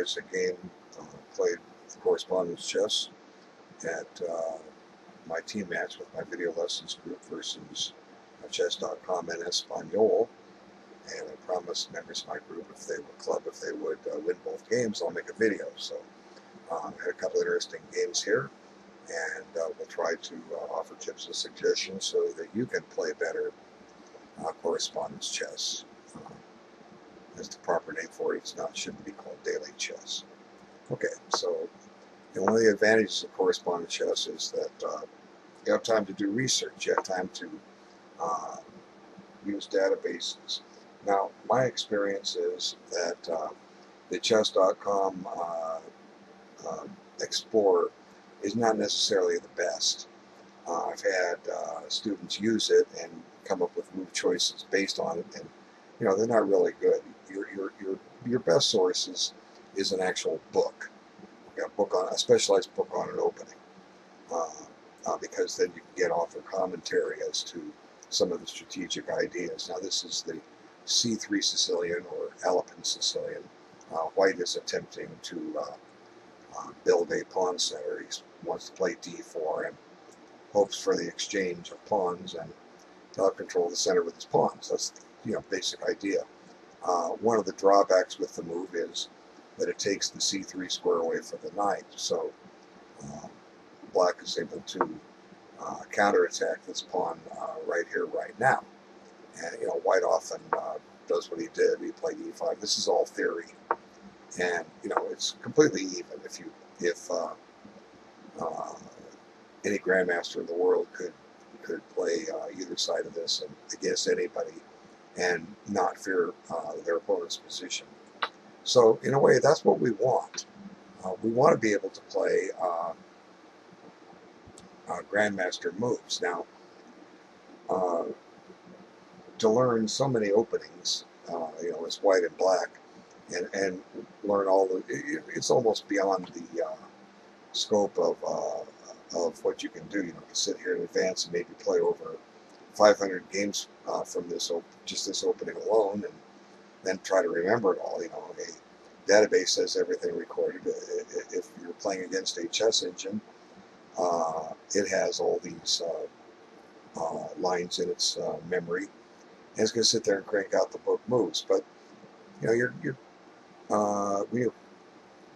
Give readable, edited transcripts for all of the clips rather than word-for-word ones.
Enjoys the game. Played correspondence chess at my team match with my video lessons group versus chess.com and Espanol. And I promised members of my group, if they would win both games, I'll make a video. So I had a couple interesting games here, and we'll try to offer tips and suggestions so that you can play better correspondence chess. That's the proper name for it. Shouldn't be called daily chess. Okay, so one of the advantages of correspondence chess is that you have time to do research. You have time to use databases. Now, my experience is that the chess.com Explorer is not necessarily the best. I've had students use it and come up with move choices based on it, and they're not really good. Your best source is an actual book, a specialized book on an opening, because then you can get author commentary as to some of the strategic ideas. Now, this is the C3 Sicilian or Alpine Sicilian. White is attempting to build a pawn center. He wants to play D4 and hopes for the exchange of pawns and to control the center with his pawns. That's basic idea. One of the drawbacks with the move is that it takes the C3 square away for the knight. So black is able to counterattack this pawn right here, right now. And white often does what he did. He played E5. This is all theory, and it's completely even. If any grandmaster in the world could play either side of this and against anybody and not fear their opponent's position. So in a way, that's what we want. We want to be able to play grandmaster moves. Now, to learn so many openings, as white and black, and learn all the, it's almost beyond the scope of what you can do. To sit here in advance and maybe play over 500 games from this opening alone, and then try to remember it all. A database says everything recorded. If you're playing against a chess engine, it has all these lines in its memory, and it's going to sit there and crank out the book moves. But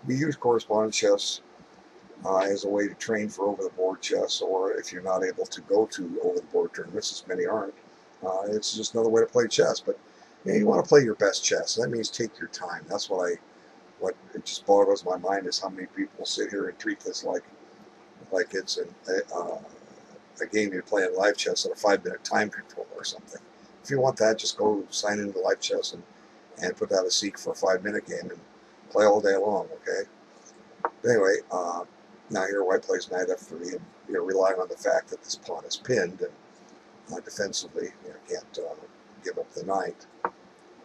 we use correspondence chess as a way to train for over-the-board chess, or if you're not able to go to over-the-board tournaments, as many aren't, it's just another way to play chess. But you want to play your best chess. That means take your time. That's what it just boggles my mind, is how many people sit here and treat this like it's a game you play in live chess at a 5-minute time control or something. If you want that, just go sign into live chess and put out a seek for a 5-minute game and play all day long, okay? But anyway, now here white plays knight f3, and relying on the fact that this pawn is pinned, and defensively can't give up the knight.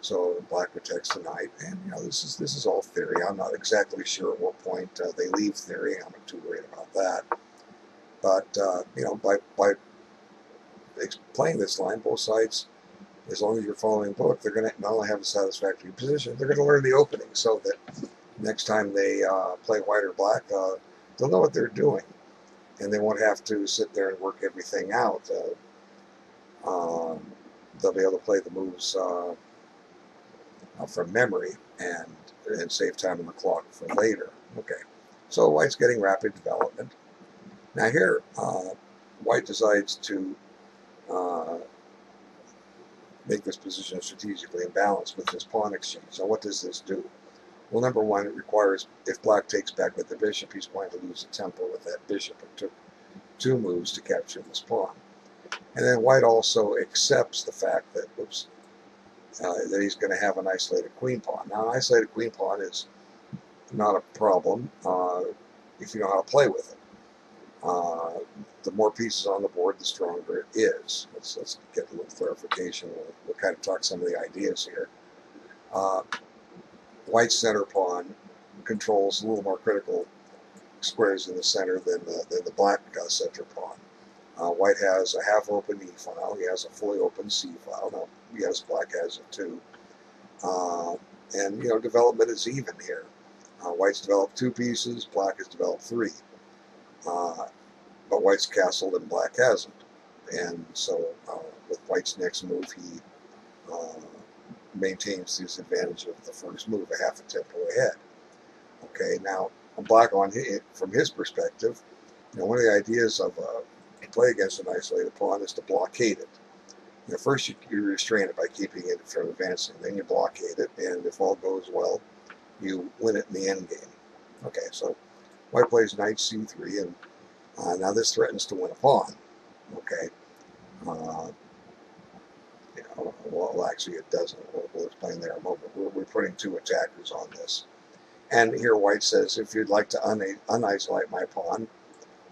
So black protects the knight, and this is all theory. I'm not exactly sure at what point they leave theory. I'm not too worried about that. But by playing this line, both sides, as long as you're following the book, they're going to not only have a satisfactory position, they're going to learn the opening, so that next time they play white or black, they'll know what they're doing, and they won't have to sit there and work everything out. They'll be able to play the moves from memory and save time on the clock for later. Okay, so white's getting rapid development. Now here, white decides to make this position strategically imbalanced with this pawn exchange. So what does this do? Well, number one, it requires, if black takes back with the bishop, he's going to lose the tempo with that bishop. It took 2 moves to capture this pawn. And then white also accepts the fact that, that he's going to have an isolated queen pawn. Now, an isolated queen pawn is not a problem if you know how to play with it. The more pieces on the board, the stronger it is. Let's get a little clarification. We'll kind of talk some of the ideas here. White's center pawn controls a little more critical squares in the center than the black center pawn. White has a half-open E file. He has a fully open C file. Now, yes, black has it too. And development is even here. White's developed 2 pieces, black has developed 3. But white's castled and black hasn't. And so with white's next move, he maintains his advantage of the first move, a half a tempo ahead. Okay, now black from his perspective, one of the ideas of to play against an isolated pawn is to blockade it. First you restrain it by keeping it from advancing, then you blockade it, and if all goes well, you win it in the end game. Okay, so white plays knight c3, and now this threatens to win a pawn. Okay, well actually it doesn't. We'll explain there in a moment. We're putting 2 attackers on this. And here white says, if you'd like to unisolate my pawn,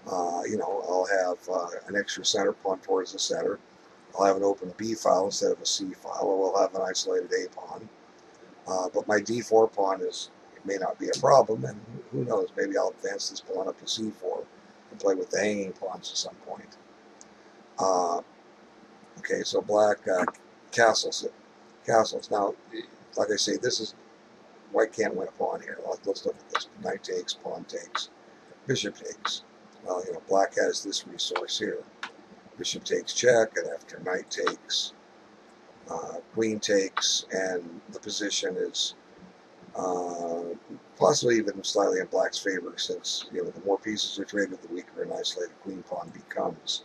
I'll have an extra center pawn towards the center. I'll have an open B file instead of a C file, or we'll have an isolated A pawn. But my D4 pawn may not be a problem, and who knows, maybe I'll advance this pawn up to C4 and play with the hanging pawns at some point. Okay, so black castles it. Castles. Now, like I say, white can't win a pawn here. Let's look at this. Knight takes, pawn takes, bishop takes. Well, black has this resource here. Bishop takes check, and after knight takes, queen takes, and the position is possibly even slightly in black's favor, since the more pieces are traded, the weaker an isolated queen pawn becomes.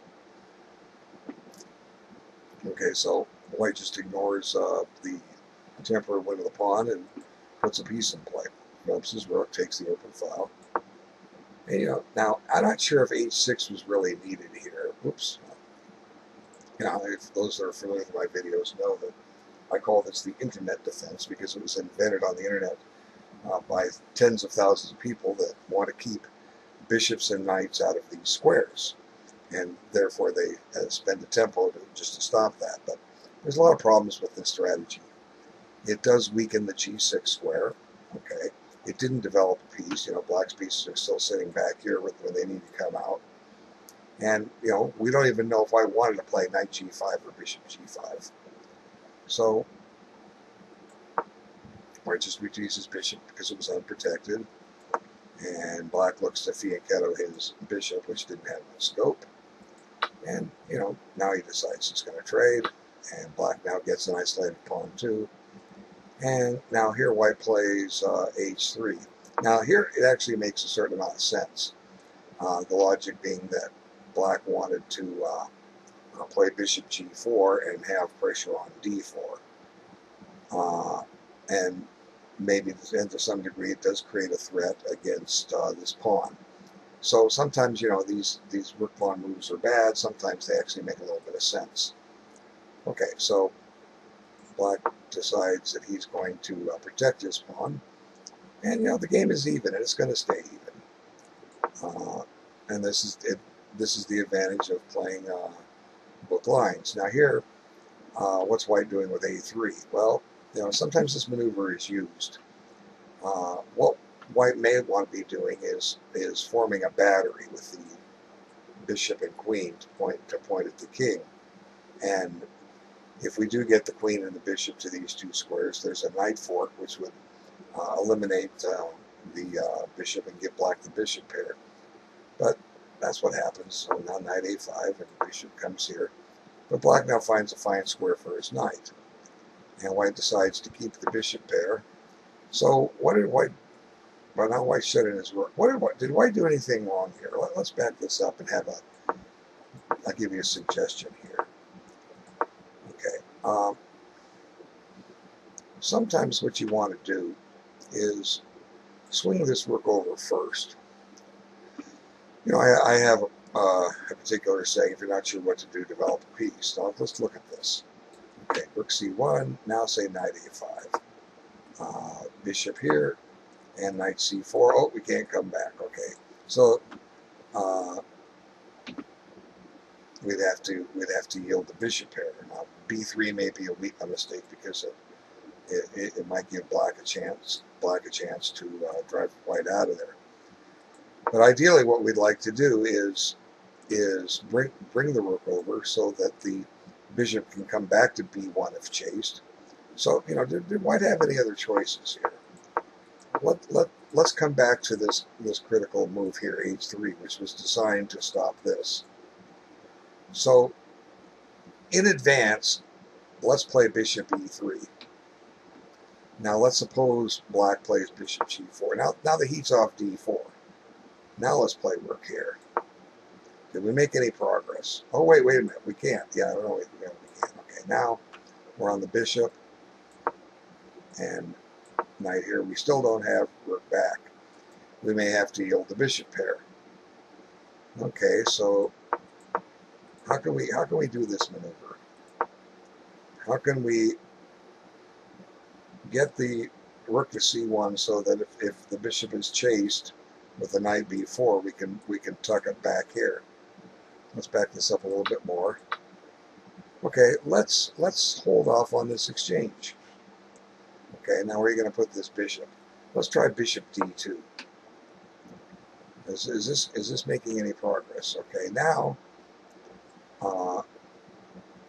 Okay, so white just ignores the temporary win of the pawn and puts a piece in play. Jumps his rook, takes the open file. And, now I'm not sure if h6 was really needed here. Oops. If those that are familiar with my videos know that I call this the internet defense, because it was invented on the internet by tens of thousands of people that want to keep bishops and knights out of these squares, and therefore they spend a tempo just to stop that. But there's a lot of problems with this strategy. It does weaken the g6 square. Okay, it didn't develop a piece. Black's pieces are still sitting back here when they need to come out. And, we don't even know if I wanted to play knight g5 or bishop g5. So, white just retreats his bishop because it was unprotected. And black looks to fianchetto his bishop, which didn't have no scope. And, now he decides he's going to trade. And black now gets an isolated pawn too. And now here white plays h3. Now here it actually makes a certain amount of sense. The logic being that black wanted to play bishop g4 and have pressure on d4. And maybe, and to some degree, it does create a threat against this pawn. So sometimes, these rook pawn moves are bad. Sometimes they actually make a little bit of sense. Okay, so black decides that he's going to protect his pawn. And, the game is even, and it's going to stay even. And this is the advantage of playing book lines. Now here, what's white doing with a3? Well, sometimes this maneuver is used. What white may want to be doing is forming a battery with the bishop and queen to point at the king. And if we do get the queen and the bishop to these 2 squares, there's a knight fork which would eliminate the bishop and give black the bishop pair. But that's what happens. So now knight a5 and bishop comes here. But black now finds a fine square for his knight. And white decides to keep the bishop pair. So what did white, well now white shut in his rook. Did white do anything wrong here? Let's back this up and I'll give you a suggestion here. Okay. Sometimes what you want to do is swing this rook over first. I have a particular saying, if you're not sure what to do, develop a piece. Now let's look at this. Okay, rook c1, now say knight a5. Bishop here, and knight c4. Oh, we can't come back. Okay, so we'd have to yield the bishop pair. Now b3 may be a mistake because it might give black a chance to drive white out of there. But ideally, what we'd like to do is bring the rook over so that the bishop can come back to b1 if chased. So, did white have any other choices here? let's come back to this critical move here, h3, which was designed to stop this. So in advance, let's play bishop e3. Now let's suppose black plays bishop g4. Now the heat's off d4. Now let's play rook here. Did we make any progress? Oh, wait a minute. We can't. Yeah, no, we can't. Okay, now we're on the bishop and knight here. We still don't have rook back. We may have to yield the bishop pair. Okay, so how can we do this maneuver? How can we get the rook to c1 so that if the bishop is chased with the knight b4, we can tuck it back here? Let's back this up a little bit more. Okay, let's hold off on this exchange. Okay, now where are you going to put this bishop? Let's try bishop d2. Is this making any progress? Okay, now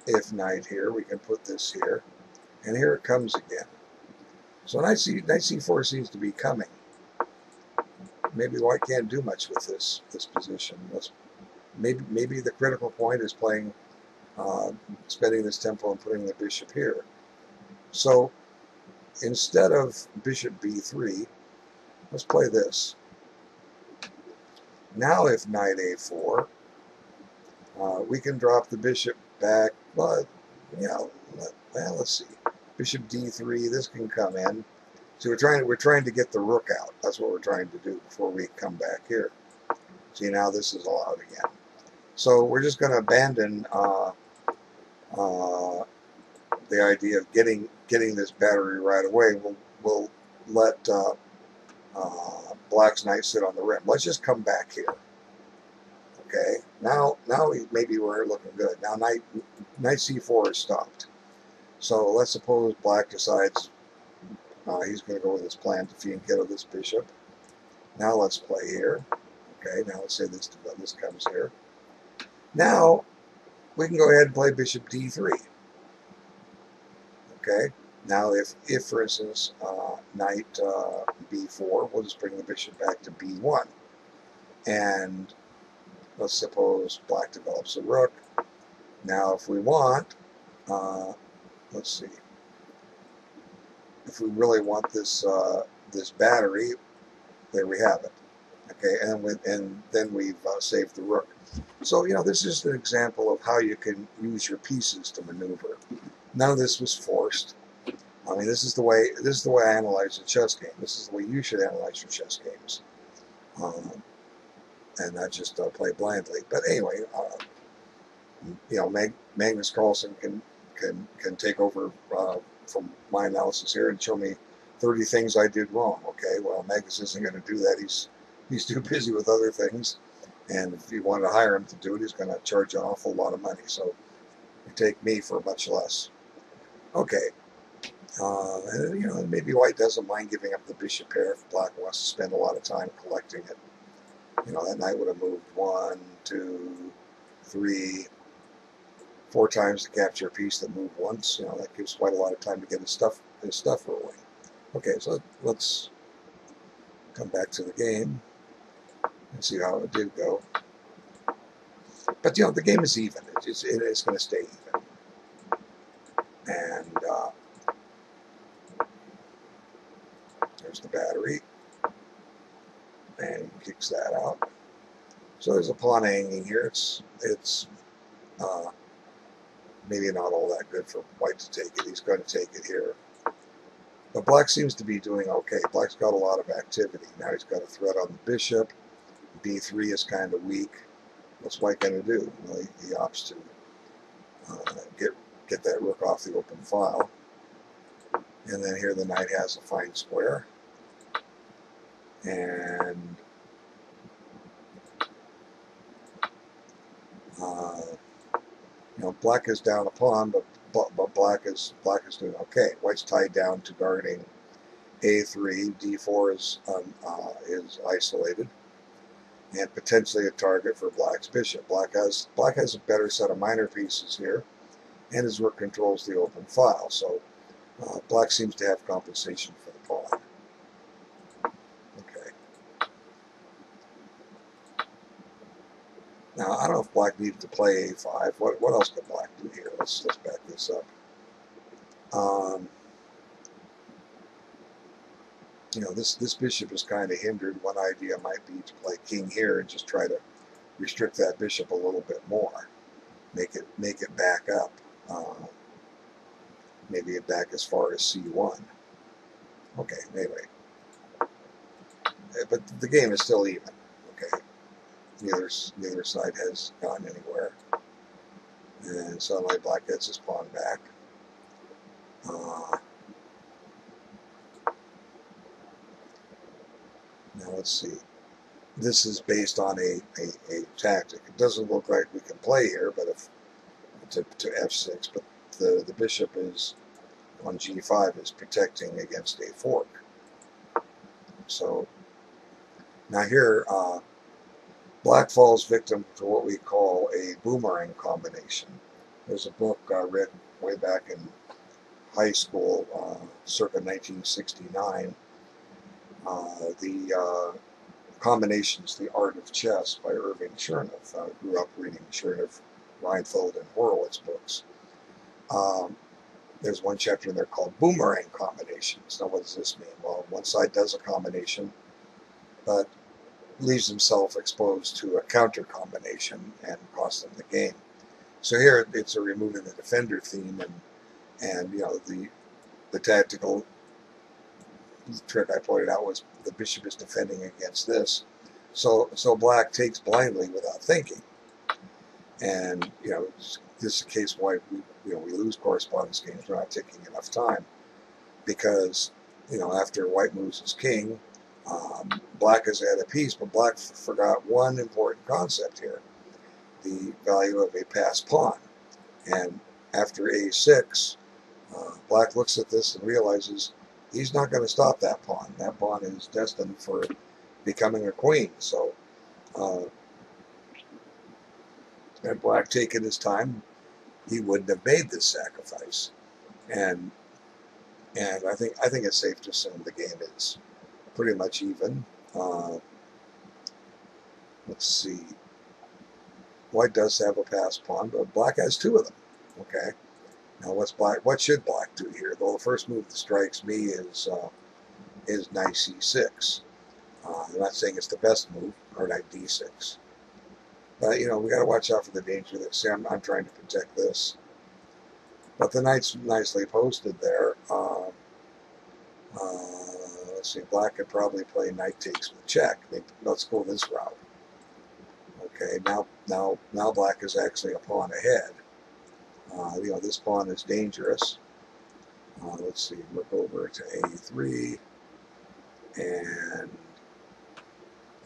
if knight here, we can put this here, and here it comes again. So knight c4 seems to be coming. Maybe white can't do much with this position. Maybe the critical point is playing, spending this tempo and putting the bishop here. So instead of bishop b3, let's play this. Now if knight a4, we can drop the bishop back, but let's see. Bishop d3, this can come in. So we're trying to get the rook out. That's what we're trying to do before we come back here. See, now this is allowed again. So we're just going to abandon the idea of getting this battery right away. We'll let black's knight sit on the rim. Let's just come back here. Okay. Now maybe we're looking good. Now knight c4 is stopped. So let's suppose black decides he's going to go with his plan to fianchetto this bishop. Now let's play here. Okay. Now let's say this comes here. Now we can go ahead and play bishop d3. Okay. Now if for instance knight b4, we'll just bring the bishop back to b1, and let's suppose black develops a rook. Now if we want, let's see, if we really want this this battery, there we have it. Okay, and then we've saved the rook. So this is an example of how you can use your pieces to maneuver. None of this was forced. I mean, this is the way I analyze a chess game. This is the way you should analyze your chess games, and not just play blindly. But anyway, Magnus Carlsen can take over from my analysis here and show me 30 things I did wrong. Okay, well, Magnus isn't going to do that. He's too busy with other things, and if you wanted to hire him to do it, he's going to charge an awful lot of money. So you take me for much less. Okay. And maybe white doesn't mind giving up the bishop pair if black wants to spend a lot of time collecting it. That knight would have moved 1, 2, 3, 4 times to capture a piece that moved once. That gives white a lot of time to get his stuff rolling. Okay, so let's come back to the game and see how it did go. But the game is even. It's going to stay even. And there's the battery, and he kicks that out. So there's a pawn hanging here. It's maybe not all that good for white to take it. He's going to take it here. But black seems to be doing okay. Black's got a lot of activity. Now he's got a threat on the bishop. b3 is kind of weak. What's white going to do? Well, he opts to get that rook off the open file. And then here the knight has a fine square. And black is down a pawn, but black is doing okay. White's tied down to guarding a3. d4 is isolated and potentially a target for black's bishop. Black has a better set of minor pieces here, and his rook controls the open file. So black seems to have compensation for the pawn. Okay. Now, I don't know if black needed to play a5. What else could black do here? Let's back this up. You know, this bishop is kind of hindered. One idea might be to play king here and just try to restrict that bishop a little bit more. Make it back up. Maybe it back as far as c1. Okay, anyway. But the game is still even. Okay. Neither side has gone anywhere. And suddenly black gets his pawn back. Now let's see. This is based on a tactic. It doesn't look like we can play here, but if to f6, but the bishop is on g5 is protecting against a fork. So now here, black falls victim to what we call a boomerang combination. There's a book I read way back in high school, circa 1969, the Combinations, The Art of Chess by Irving Chernoff. I grew up reading Chernoff, Reinfeldt, and Horowitz books. There's one chapter in there called Boomerang Combinations. Now, what does this mean? Well, one side does a combination, but leaves himself exposed to a counter combination and costs them the game. So here it's a removing the defender theme, and you know, the tactical trick I pointed out was the bishop is defending against this. So black takes blindly without thinking. And you know, this is a case why we lose correspondence games. We're not taking enough time because, you know, after white moves his king, black has had a piece, but black forgot one important concept here: the value of a passed pawn. And after a6, black looks at this and realizes he's not going to stop that pawn. That pawn is destined for becoming a queen. So, had black taken his time, he wouldn't have made this sacrifice. And I think it's safe to assume the game is pretty much even. Let's see. White does have a passed pawn, but black has two of them. Okay. Now, what should black do here? Well, the first move that strikes me is knight c6. I'm not saying it's the best move, or knight d6. But, you know, we got to watch out for the danger that, see, I'm trying to protect this. But the knight's nicely posted there. Let's see, black could probably play knight takes with check. Let's go this route. Okay, now black is actually a pawn ahead. You know, this pawn is dangerous. Let's see, look over to a3, and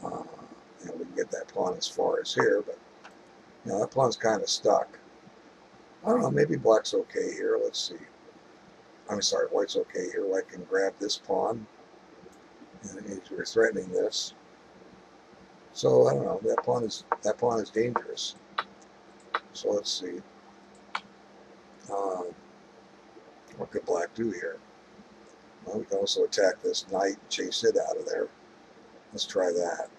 you know, we can get that pawn as far as here, but you know, that pawn's kind of stuck. I don't know, maybe black's okay here. Let's see. I'm sorry, white's okay here. White can grab this pawn, and we're threatening this. So I don't know. That pawn is dangerous. So let's see. What could black do here? Well, we can also attack this knight and chase it out of there. Let's try that.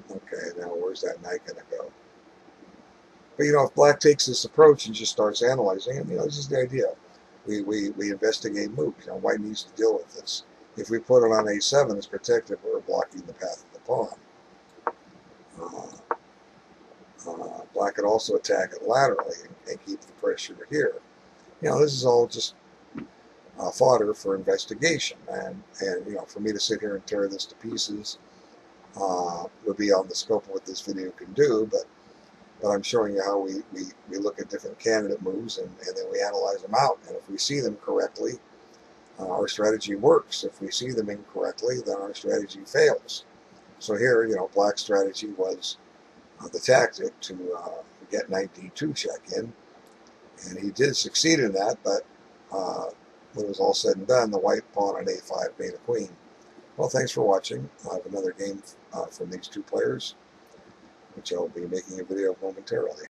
Okay, now where's that knight going to go? But, you know, if black takes this approach and just starts analyzing it, you know, this is the idea. We investigate moves. You know, white needs to deal with this. If we put it on a7, it's protected. We're blocking the path of the pawn. Black could also attack it laterally and keep the pressure here. You know, this is all just fodder for investigation, and you know, for me to sit here and tear this to pieces would be on the scope of what this video can do, but I'm showing you how we look at different candidate moves and then we analyze them out, and if we see them correctly, our strategy works. If we see them incorrectly, then our strategy fails. So here, you know, black's strategy was the tactic to get knight d2 check in, and he did succeed in that, but when it was all said and done, the white pawn on a5 made a queen. Well, thanks for watching. I have another game from these two players, which I'll be making a video of momentarily.